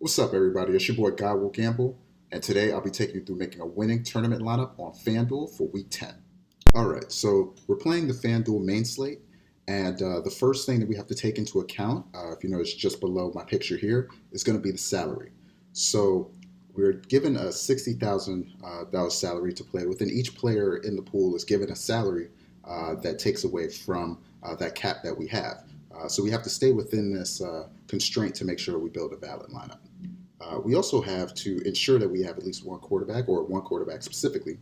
What's up, everybody? It's your boy Guy Will Gamble, and today I'll be taking you through making a winning tournament lineup on Fanduel for Week 10. All right, so we're playing the Fanduel main slate, and the first thing that we have to take into account, if you notice just below my picture here, is going to be the salary. So we're given a $60,000 salary to play with, and each player in the pool is given a salary that takes away from that cap that we have. So we have to stay within this constraint to make sure we build a valid lineup. We also have to ensure that we have at least one quarterback, or one quarterback specifically,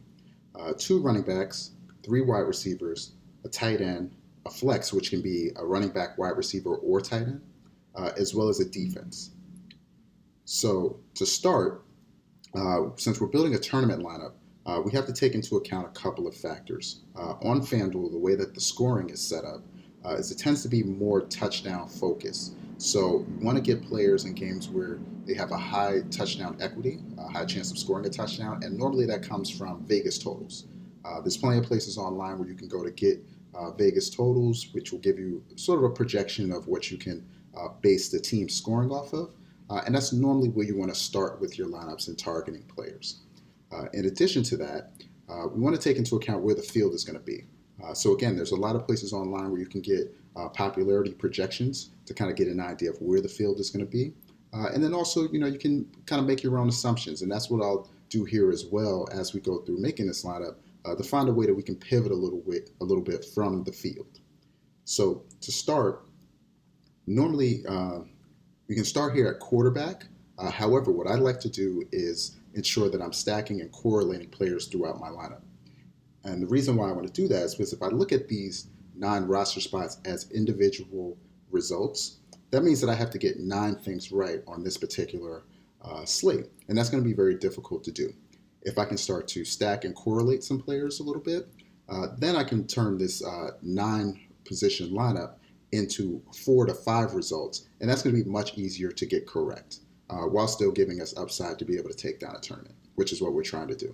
two running backs, three wide receivers, a tight end, a flex, which can be a running back, wide receiver, or tight end, as well as a defense. So to start, since we're building a tournament lineup, we have to take into account a couple of factors. On FanDuel, the way that the scoring is set up is it tends to be more touchdown focused. So you want to get players in games where they have a high touchdown equity, a high chance of scoring a touchdown, and normally that comes from Vegas totals. There's plenty of places online where you can go to get Vegas totals, which will give you sort of a projection of what you can base the team scoring off of. And that's normally where you want to start with your lineups and targeting players. In addition to that, we want to take into account where the field is going to be. So again, there's a lot of places online where you can get popularity projections to kind of get an idea of where the field is going to be. And then also, you can kind of make your own assumptions. And that's what I'll do here as well as we go through making this lineup to find a way that we can pivot a little bit from the field. So to start, normally we can start here at quarterback. However, what I like to do is ensure that I'm stacking and correlating players throughout my lineup. And the reason why I want to do that is because if I look at these 9 roster spots as individual results, that means that I have to get 9 things right on this particular slate. And that's going to be very difficult to do. If I can start to stack and correlate some players a little bit, then I can turn this 9-position lineup into 4 to 5 results. And that's going to be much easier to get correct while still giving us upside to be able to take down a tournament, which is what we're trying to do.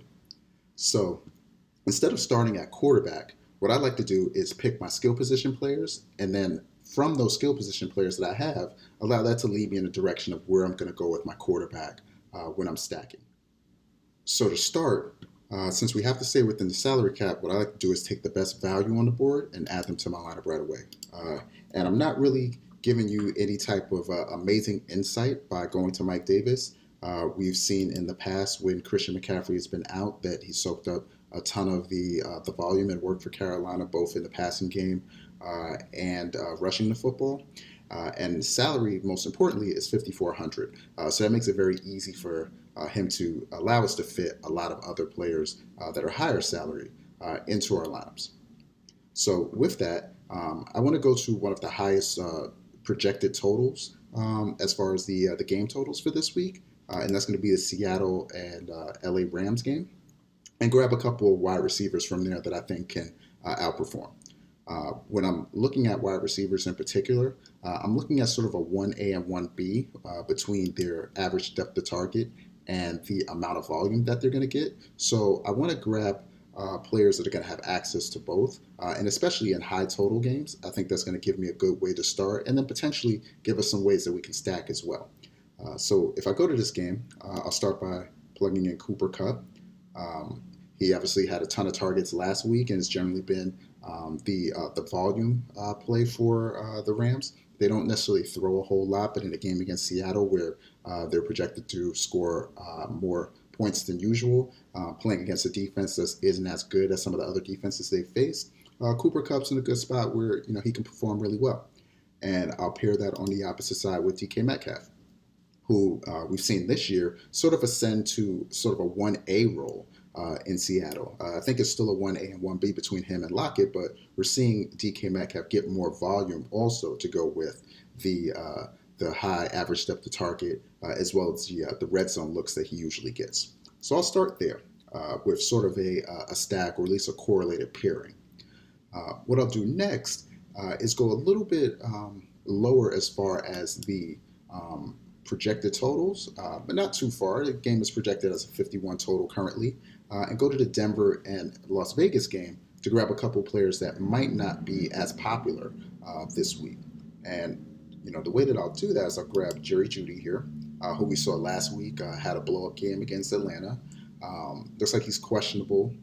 So instead of starting at quarterback, what I like to do is pick my skill position players, and then from those skill position players that I have, allow that to lead me in the direction of where I'm going to go with my quarterback when I'm stacking. So to start, since we have to stay within the salary cap, what I like to do is take the best value on the board and add them to my lineup right away. And I'm not really giving you any type of amazing insight by going to Mike Davis. We've seen in the past when Christian McCaffrey has been out that he soaked up a ton of the volume and work for Carolina, both in the passing game and rushing the football. And salary, most importantly, is $5,400. So that makes it very easy for him to allow us to fit a lot of other players that are higher salary into our lineups. So with that, I want to go to one of the highest projected totals as far as the game totals for this week, and that's going to be the Seattle and LA Rams game, and grab a couple of wide receivers from there that I think can outperform. When I'm looking at wide receivers in particular, I'm looking at sort of a 1A and 1B between their average depth of target and the amount of volume that they're going to get. So I want to grab players that are going to have access to both, and especially in high total games, I think that's going to give me a good way to start, and then potentially give us some ways that we can stack as well. So if I go to this game, I'll start by plugging in Cooper Kupp. He obviously had a ton of targets last week and has generally been the volume play for the Rams. They don't necessarily throw a whole lot, but in a game against Seattle where they're projected to score more points than usual, playing against a defense that isn't as good as some of the other defenses they've faced, Cooper Kupp's in a good spot where he can perform really well. And I'll pair that on the opposite side with DK Metcalf, who we've seen this year sort of ascend to sort of a 1A role in Seattle. I think it's still a 1A and 1B between him and Lockett, but we're seeing DK Metcalf get more volume also to go with the high average depth of target as well as the red zone looks that he usually gets. So I'll start there with sort of a stack or at least a correlated pairing. What I'll do next is go a little bit lower as far as the projected totals, but not too far. The game is projected as a 51 total currently, and go to the Denver and Las Vegas game to grab a couple players that might not be as popular this week. And the way that I'll do that is I'll grab Jerry Jeudy here, who we saw last week, had a blow-up game against Atlanta. Looks like he's questionable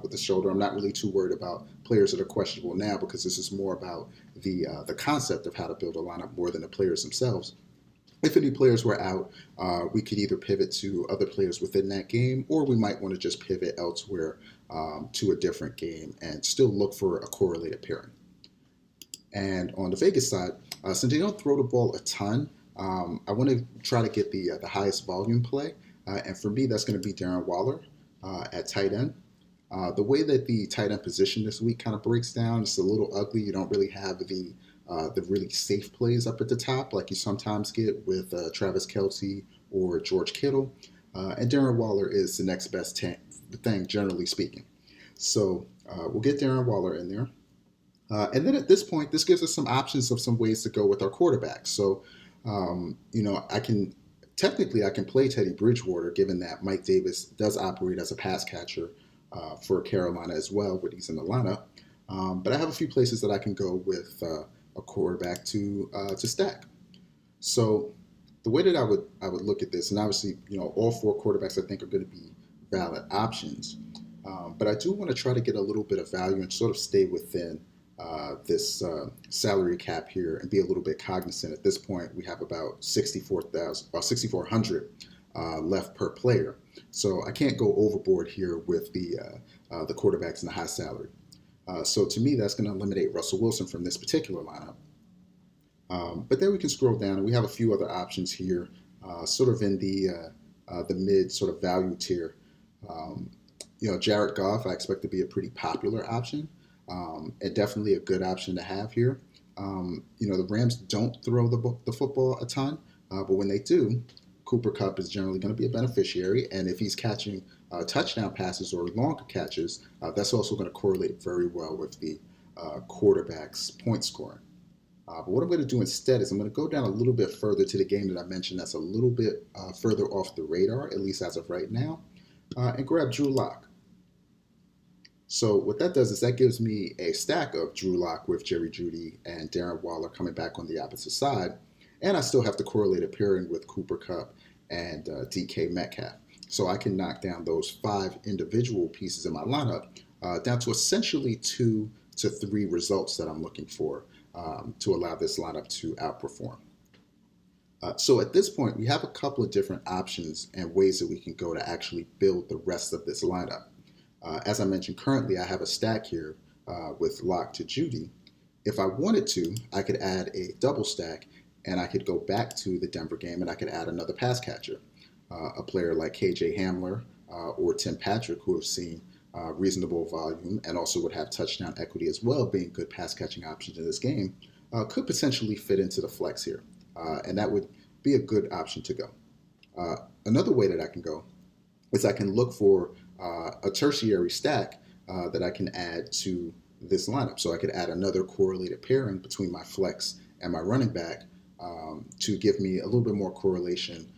with the shoulder. I'm not really too worried about players that are questionable now because this is more about the concept of how to build a lineup more than the players themselves. If any players were out, we could either pivot to other players within that game, or we might want to just pivot elsewhere to a different game and still look for a correlated pairing. And on the Vegas side, since they don't throw the ball a ton, I want to try to get the highest volume play. And for me, that's going to be Darren Waller at tight end. The way that the tight end position this week kind of breaks down, it's a little ugly. You don't really have the really safe plays up at the top like you sometimes get with Travis Kelce or George Kittle. And Darren Waller is the next best thing, generally speaking. So we'll get Darren Waller in there. And then at this point, this gives us some options of some ways to go with our quarterbacks. So, I can play Teddy Bridgewater, given that Mike Davis does operate as a pass catcher for Carolina as well when he's in the lineup. But I have a few places that I can go with a quarterback to stack. So the way that I would look at this, and obviously, all four quarterbacks I think are going to be valid options. But I do want to try to get a little bit of value and sort of stay within this salary cap here and be a little bit cognizant. At this point, we have about 6,400 left per player, so I can't go overboard here with the quarterbacks in the high salary. So to me, that's going to eliminate Russell Wilson from this particular lineup. But then we can scroll down, and we have a few other options here, sort of in the mid sort of value tier. Jared Goff, I expect to be a pretty popular option. And definitely a good option to have here. The Rams don't throw the football a ton, but when they do, Cooper Kupp is generally going to be a beneficiary. And if he's catching touchdown passes or longer catches, that's also going to correlate very well with the quarterback's point scoring. But what I'm going to do instead is I'm going to go down a little bit further to the game that I mentioned that's a little bit further off the radar, at least as of right now, and grab Drew Lock. So what that does is that gives me a stack of Drew Lock with Jerry Jeudy and Darren Waller coming back on the opposite side. And I still have to correlate a pairing with Cooper Kupp and DK Metcalf. So I can knock down those 5 individual pieces in my lineup down to essentially 2 to 3 results that I'm looking for to allow this lineup to outperform. So at this point, we have a couple of different options and ways that we can go to actually build the rest of this lineup. As I mentioned, currently I have a stack here with Lock to Jeudy. If I wanted to, I could add a double stack and I could go back to the Denver game and I could add another pass catcher, a player like KJ Hamler or Tim Patrick, who have seen reasonable volume and also would have touchdown equity as well, being good pass catching options in this game, could potentially fit into the flex here. And that would be a good option to go. Another way that I can go is I can look for a tertiary stack that I can add to this lineup. So I could add another correlated pairing between my flex and my running back to give me a little bit more correlation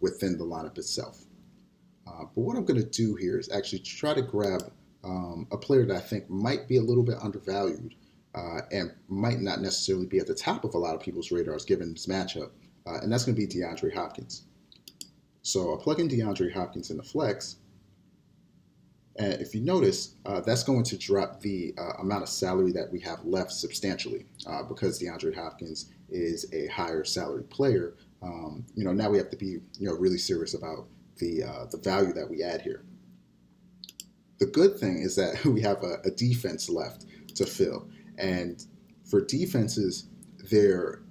within the lineup itself. But what I'm going to do here is actually try to grab a player that I think might be a little bit undervalued and might not necessarily be at the top of a lot of people's radars given this matchup, and that's going to be DeAndre Hopkins. So I'll plug in DeAndre Hopkins in the flex. And if you notice, that's going to drop the amount of salary that we have left substantially because DeAndre Hopkins is a higher salary player. Now we have to be really serious about the value that we add here. The good thing is that we have a defense left to fill. And for defenses, they're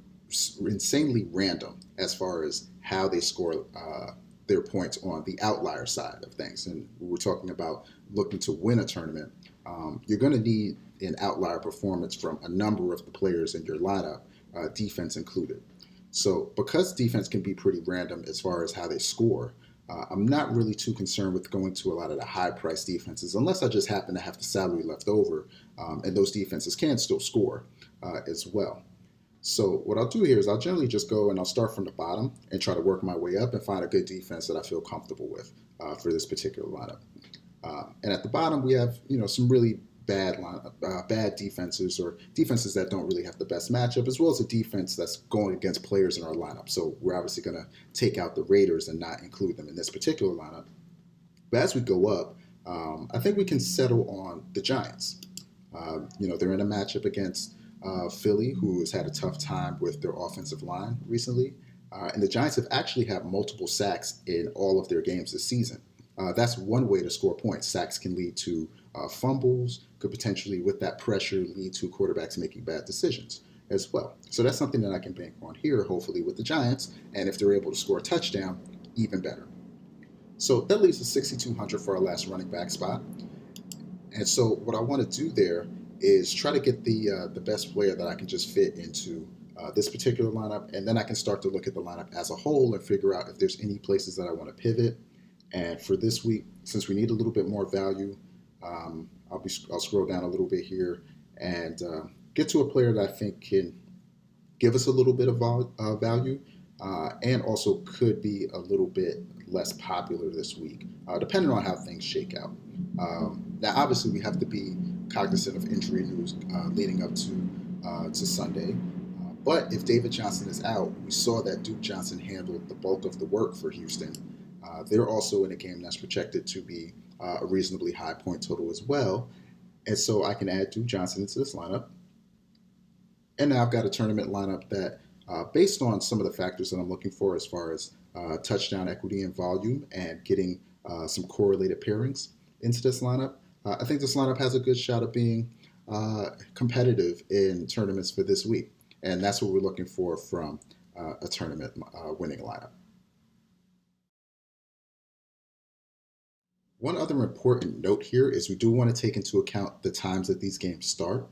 insanely random as far as how they score their points on the outlier side of things. And we're talking about looking to win a tournament. You're going to need an outlier performance from a number of the players in your lineup, defense included. So because defense can be pretty random as far as how they score, I'm not really too concerned with going to a lot of the high-priced defenses unless I just happen to have the salary left over, and those defenses can still score as well. So what I'll do here is I'll generally just go and I'll start from the bottom and try to work my way up and find a good defense that I feel comfortable with for this particular lineup. And at the bottom, we have some really bad defenses or defenses that don't really have the best matchup, as well as a defense that's going against players in our lineup. So we're obviously going to take out the Raiders and not include them in this particular lineup. But as we go up, I think we can settle on the Giants. They're in a matchup against Philly, who has had a tough time with their offensive line recently. And the Giants have actually had multiple sacks in all of their games this season. That's one way to score points. Sacks can lead to fumbles, could potentially, with that pressure, lead to quarterbacks making bad decisions as well. So that's something that I can bank on here, hopefully, with the Giants. And if they're able to score a touchdown, even better. So that leaves us 6,200 for our last running back spot. And so what I want to do there is try to get the best player that I can just fit into this particular lineup, and then I can start to look at the lineup as a whole and figure out if there's any places that I want to pivot. And for this week, since we need a little bit more value, I'll scroll down a little bit here and get to a player that I think can give us a little bit of value and also could be a little bit less popular this week, depending on how things shake out. Now, obviously, we have to be cognizant of injury news leading up to Sunday. But if David Johnson is out, we saw that Duke Johnson handled the bulk of the work for Houston. They're also in a game that's projected to be a reasonably high point total as well. And so I can add Duke Johnson into this lineup. And now I've got a tournament lineup that, based on some of the factors that I'm looking for as far as touchdown equity and volume and getting some correlated pairings into this lineup, I think this lineup has a good shot of being competitive in tournaments for this week. And that's what we're looking for from a tournament winning lineup. One other important note here is we do want to take into account the times that these games start.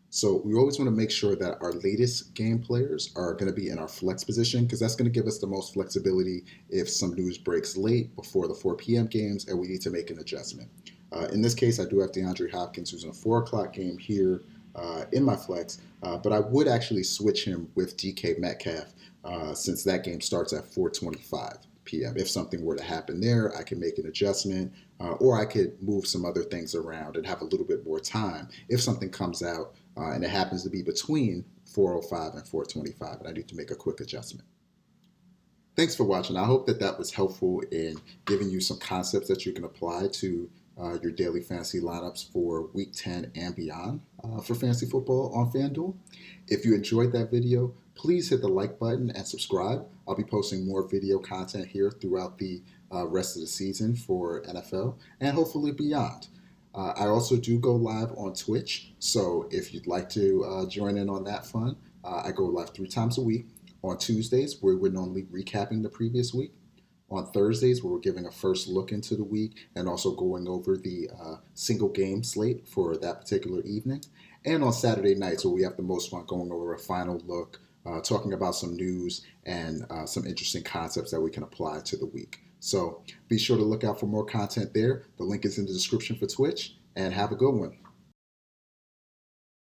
So we always want to make sure that our latest game players are going to be in our flex position, because that's going to give us the most flexibility if some news breaks late before the 4 p.m. games and we need to make an adjustment. In this case, I do have DeAndre Hopkins, who's in a 4 o'clock game here in my flex, but I would actually switch him with DK Metcalf since that game starts at 4:25 p.m. If something were to happen there, I can make an adjustment, or I could move some other things around and have a little bit more time if something comes out and it happens to be between 4:05 and 4:25 and I need to make a quick adjustment. Thanks for watching. I hope that was helpful in giving you some concepts that you can apply to your daily fantasy lineups for week 10 and beyond for fantasy football on FanDuel. If you enjoyed that video, please hit the like button and subscribe. I'll be posting more video content here throughout the rest of the season for NFL and hopefully beyond. I also do go live on Twitch, so if you'd like to join in on that fun, I go live 3 times a week. On Tuesdays, where we're normally recapping the previous week. On Thursdays, where we're giving a first look into the week and also going over the single game slate for that particular evening. And on Saturday nights, where we have the most fun going over a final look, talking about some news and some interesting concepts that we can apply to the week. So be sure to look out for more content there. The link is in the description for Twitch, and have a good one.